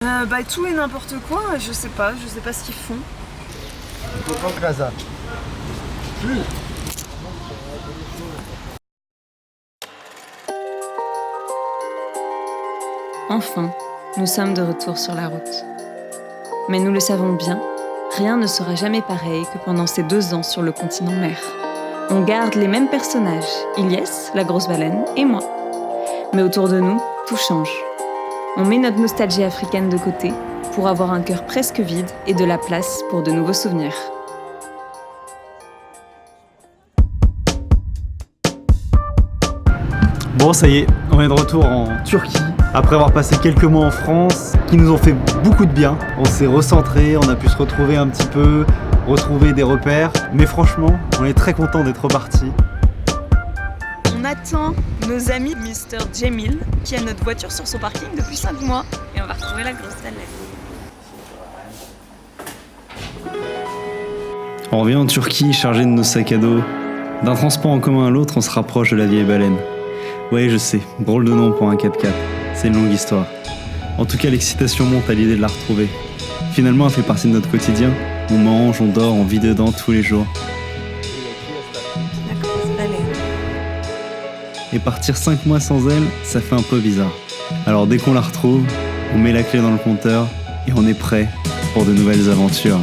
Tout et n'importe quoi, je sais pas ce qu'ils font. Enfin, nous sommes de retour sur la route. Mais nous le savons bien, rien ne sera jamais pareil que pendant ces 2 ans sur le continent mer. On garde les mêmes personnages, Ilyes, la grosse baleine, et moi. Mais autour de nous, tout change. On met notre nostalgie africaine de côté pour avoir un cœur presque vide et de la place pour de nouveaux souvenirs. Bon, ça y est, on est de retour en Turquie. Après avoir passé quelques mois en France, qui nous ont fait beaucoup de bien. On s'est recentré, on a pu se retrouver un petit peu, retrouver des repères. Mais franchement, on est très content d'être reparti. On attend nos amis Mr. Cemil qui a notre voiture sur son parking depuis 5 mois et on va retrouver la grosse baleine. On revient en Turquie chargé de nos sacs à dos. D'un transport en commun à l'autre, on se rapproche de la vieille baleine. Ouais, je sais, drôle de nom pour un 4x4. C'est une longue histoire. En tout cas, l'excitation monte à l'idée de la retrouver. Finalement, elle fait partie de notre quotidien. On mange, on dort, on vit dedans tous les jours. La grosse baleine. Et partir 5 mois sans elle, ça fait un peu bizarre. Alors dès qu'on la retrouve, on met la clé dans le compteur et on est prêt pour de nouvelles aventures.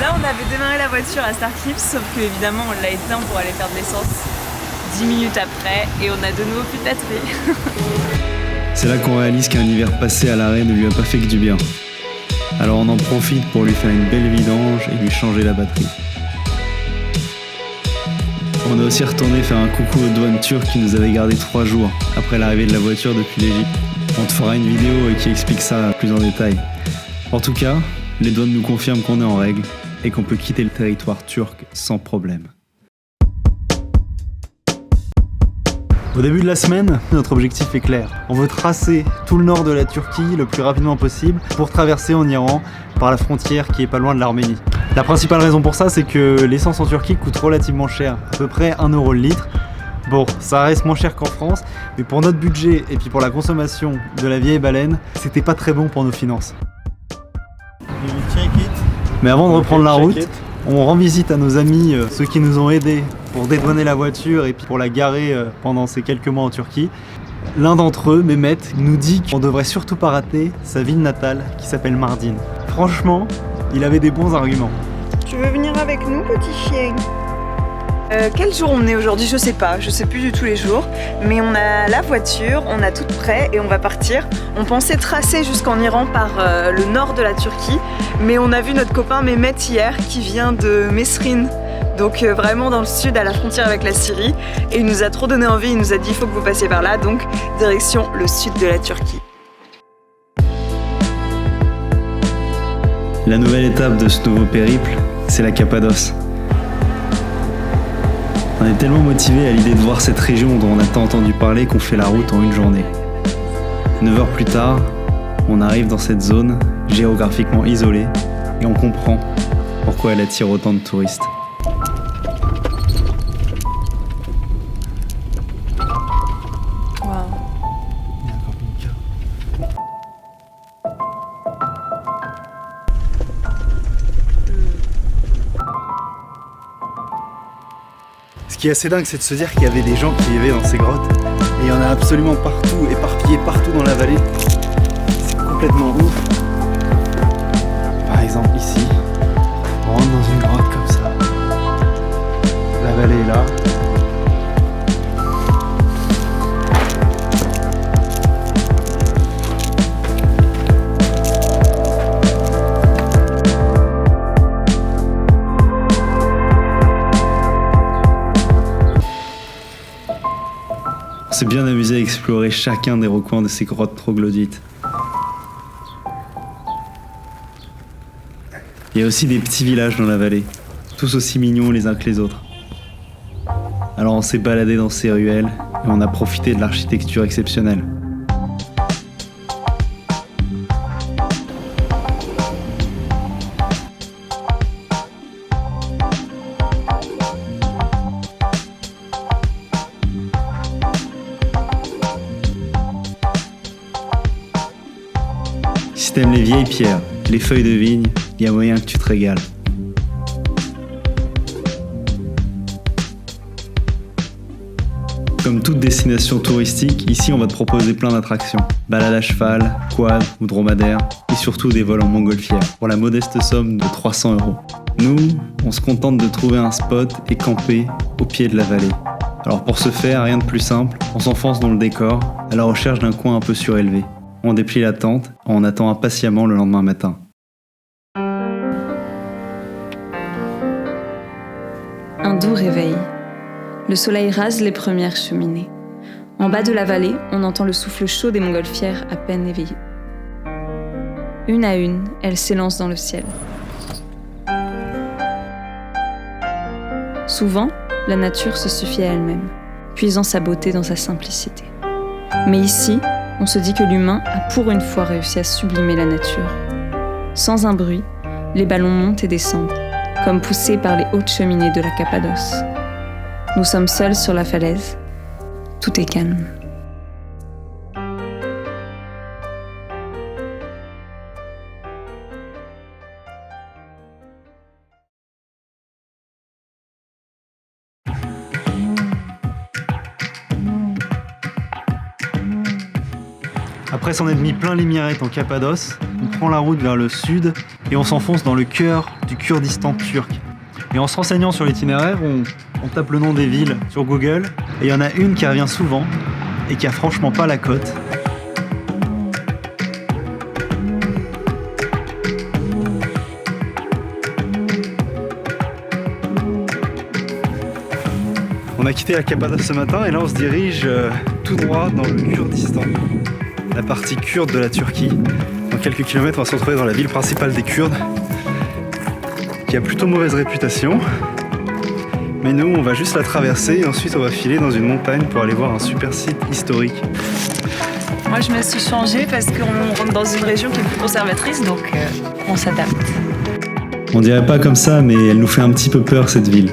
Là, on avait démarré la voiture à Starclips, sauf que évidemment, on l'a éteint pour aller faire de l'essence. 10 minutes après, et on a de nouveau plus de batterie. C'est là qu'on réalise qu'un hiver passé à l'arrêt ne lui a pas fait que du bien. Alors on en profite pour lui faire une belle vidange et lui changer la batterie. On est aussi retourné faire un coucou aux douanes turques qui nous avaient gardé 3 jours après l'arrivée de la voiture depuis l'Égypte. On te fera une vidéo qui explique ça plus en détail. En tout cas, les douanes nous confirment qu'on est en règle et qu'on peut quitter le territoire turc sans problème. Au début de la semaine, notre objectif est clair. On veut tracer tout le nord de la Turquie le plus rapidement possible pour traverser en Iran par la frontière qui est pas loin de l'Arménie. La principale raison pour ça, c'est que l'essence en Turquie coûte relativement cher, à peu près 1 € le litre. Bon, ça reste moins cher qu'en France, mais pour notre budget et puis pour la consommation de la vieille baleine, c'était pas très bon pour nos finances. Mais avant de reprendre la route, on rend visite à nos amis, ceux qui nous ont aidés pour dédouaner la voiture et puis pour la garer pendant ces quelques mois en Turquie. L'un d'entre eux, Mehmet, nous dit qu'on devrait surtout pas rater sa ville natale qui s'appelle Mardin. Franchement, il avait des bons arguments. Tu veux venir avec nous, petit chien? Quel jour on est aujourd'hui? Je sais pas, je sais plus du tout les jours. Mais on a la voiture, on a tout prêt et on va partir. On pensait tracer jusqu'en Iran par le nord de la Turquie. Mais on a vu notre copain Mehmet hier qui vient de Mesrin. Donc vraiment dans le sud, à la frontière avec la Syrie. Et il nous a trop donné envie, il nous a dit il faut que vous passiez par là. Donc direction le sud de la Turquie. La nouvelle étape de ce nouveau périple, c'est la Cappadoce. On est tellement motivé à l'idée de voir cette région dont on a tant entendu parler qu'on fait la route en une journée. 9 heures plus tard, on arrive dans cette zone géographiquement isolée et on comprend pourquoi elle attire autant de touristes. Ce qui est assez dingue, c'est de se dire qu'il y avait des gens qui vivaient dans ces grottes. Et il y en a absolument partout, éparpillés partout dans la vallée. C'est complètement ouf. Par exemple ici, on rentre dans une grotte comme ça. La vallée est là. On s'est bien amusé à explorer chacun des recoins de ces grottes troglodytes. Il y a aussi des petits villages dans la vallée, tous aussi mignons les uns que les autres. Alors on s'est baladé dans ces ruelles et on a profité de l'architecture exceptionnelle. t'aimes les vieilles pierres, les feuilles de vigne, il y a moyen que tu te régales. Comme toute destination touristique, ici on va te proposer plein d'attractions. Balade à cheval, quad ou dromadaire, et surtout des vols en montgolfière, pour la modeste somme de 300 €. Nous, on se contente de trouver un spot et camper au pied de la vallée. Alors pour ce faire, rien de plus simple, on s'enfonce dans le décor, à la recherche d'un coin un peu surélevé. On déplie la tente, on attend impatiemment le lendemain matin. Un doux réveil. Le soleil rase les premières cheminées. En bas de la vallée, on entend le souffle chaud des montgolfières à peine éveillées. Une à une, elles s'élancent dans le ciel. Souvent, la nature se suffit à elle-même, puisant sa beauté dans sa simplicité. Mais ici, on se dit que l'humain a pour une fois réussi à sublimer la nature. Sans un bruit, les ballons montent et descendent, comme poussés par les hautes cheminées de la Cappadoce. Nous sommes seuls sur la falaise. Tout est calme. Après s'en être mis plein les mirettes en Cappadoce, on prend la route vers le sud et on s'enfonce dans le cœur du Kurdistan turc. Et en se renseignant sur l'itinéraire, on tape le nom des villes sur Google et il y en a une qui revient souvent et qui a franchement pas la cote. On a quitté la Cappadoce ce matin et là on se dirige tout droit dans le Kurdistan, la partie kurde de la Turquie. Dans quelques kilomètres, on va se retrouver dans la ville principale des Kurdes, qui a plutôt mauvaise réputation. Mais nous, on va juste la traverser et ensuite on va filer dans une montagne pour aller voir un super site historique. Moi, je me suis changée parce qu'on rentre dans une région qui est plus conservatrice, donc on s'adapte. On dirait pas comme ça, mais elle nous fait un petit peu peur cette ville.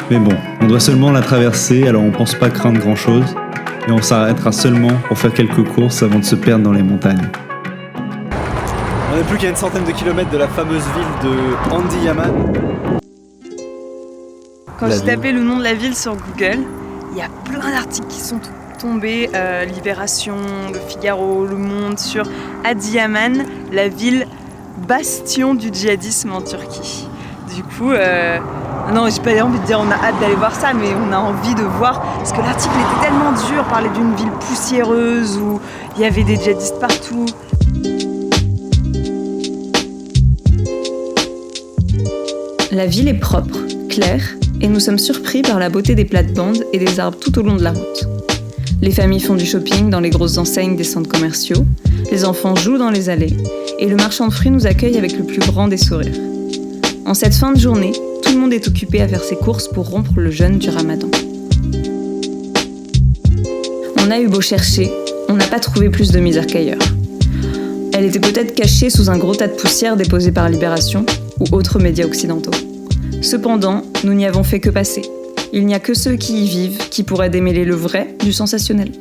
Mais bon, on doit seulement la traverser, alors on pense pas craindre grand chose. Et on s'arrêtera seulement pour faire quelques courses avant de se perdre dans les montagnes. On n'est plus qu'à une centaine de kilomètres de la fameuse ville de Andiyaman. Quand j'ai tapé le nom de la ville sur Google, il y a plein d'articles qui sont tombés. Libération, Le Figaro, Le Monde, sur Adıyaman, la ville bastion du djihadisme en Turquie. Du coup, non, j'ai pas envie de dire on a hâte d'aller voir ça, mais on a envie de voir, parce que l'article était tellement dur, parlait d'une ville poussiéreuse où il y avait des djihadistes partout. La ville est propre, claire, et nous sommes surpris par la beauté des plates-bandes et des arbres tout au long de la route. Les familles font du shopping dans les grosses enseignes des centres commerciaux, les enfants jouent dans les allées, et le marchand de fruits nous accueille avec le plus grand des sourires. En cette fin de journée, tout le monde est occupé à faire ses courses pour rompre le jeûne du Ramadan. On a eu beau chercher, on n'a pas trouvé plus de misère qu'ailleurs. Elle était peut-être cachée sous un gros tas de poussière déposé par Libération ou autres médias occidentaux. Cependant, nous n'y avons fait que passer. Il n'y a que ceux qui y vivent qui pourraient démêler le vrai du sensationnel.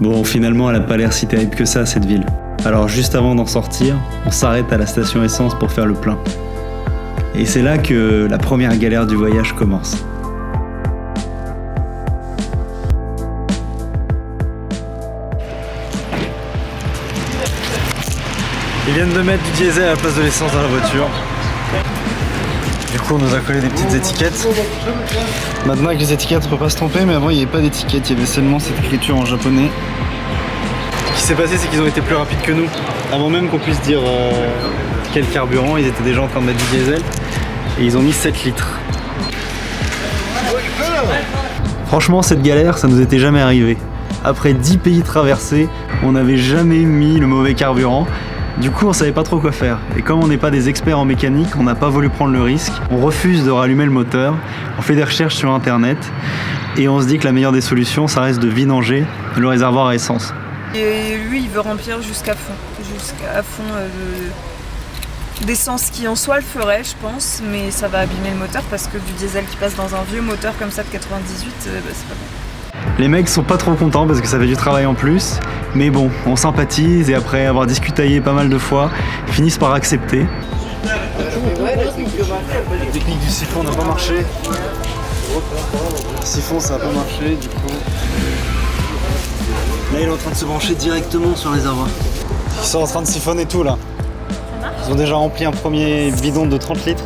Bon, finalement, elle a pas l'air si terrible que ça, cette ville. Alors, juste avant d'en sortir, on s'arrête à la station essence pour faire le plein. Et c'est là que la première galère du voyage commence. Ils viennent de mettre du diesel à la place de l'essence dans la voiture. Du coup, on nous a collé des petites étiquettes. Maintenant, avec les étiquettes, on peut pas se tromper, mais avant, il n'y avait pas d'étiquette, il y avait seulement cette écriture en japonais. Ce qui s'est passé, c'est qu'ils ont été plus rapides que nous. Avant même qu'on puisse dire quel carburant, ils étaient déjà en train de mettre du diesel. Et ils ont mis 7 litres. Franchement, cette galère, ça nous était jamais arrivé. Après 10 pays traversés, on n'avait jamais mis le mauvais carburant. Du coup, on savait pas trop quoi faire. Et comme on n'est pas des experts en mécanique, on n'a pas voulu prendre le risque. On refuse de rallumer le moteur. On fait des recherches sur internet. Et on se dit que la meilleure des solutions, ça reste de vidanger le réservoir à essence. Et lui, il veut remplir jusqu'à fond d'essence qui en soi le ferait, je pense, mais ça va abîmer le moteur parce que du diesel qui passe dans un vieux moteur comme ça de 98, c'est pas bon. Les mecs sont pas trop contents parce que ça fait du travail en plus, mais bon, on sympathise et après avoir discutaillé pas mal de fois, ils finissent par accepter. La technique du siphon n'a pas marché. Le siphon ça n'a pas marché du coup. Là il est en train de se brancher directement sur les réservoir. Ils sont en train de siphonner tout là. Ils ont déjà rempli un premier bidon de 30 litres.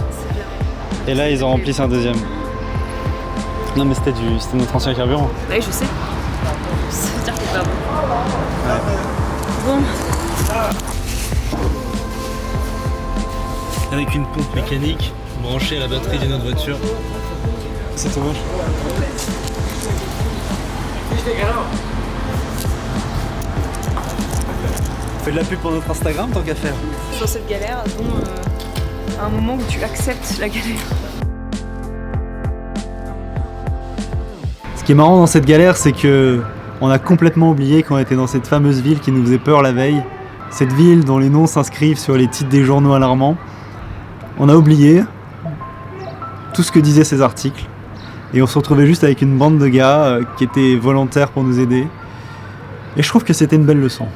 Et là ils ont rempli un deuxième. Non mais c'était notre ancien carburant. Oui, je sais. Ça veut dire que c'est pas bon. Ouais. Bon. Avec une pompe mécanique branchée à la batterie d'une autre voiture. C'est tout moche. On fait de la pub pour notre Instagram tant qu'à faire. Sur cette galère, à un moment où tu acceptes la galère. Ce qui est marrant dans cette galère, c'est que on a complètement oublié qu'on était dans cette fameuse ville qui nous faisait peur la veille. Cette ville dont les noms s'inscrivent sur les titres des journaux alarmants. On a oublié tout ce que disaient ces articles. Et on se retrouvait juste avec une bande de gars qui étaient volontaires pour nous aider. Et je trouve que c'était une belle leçon.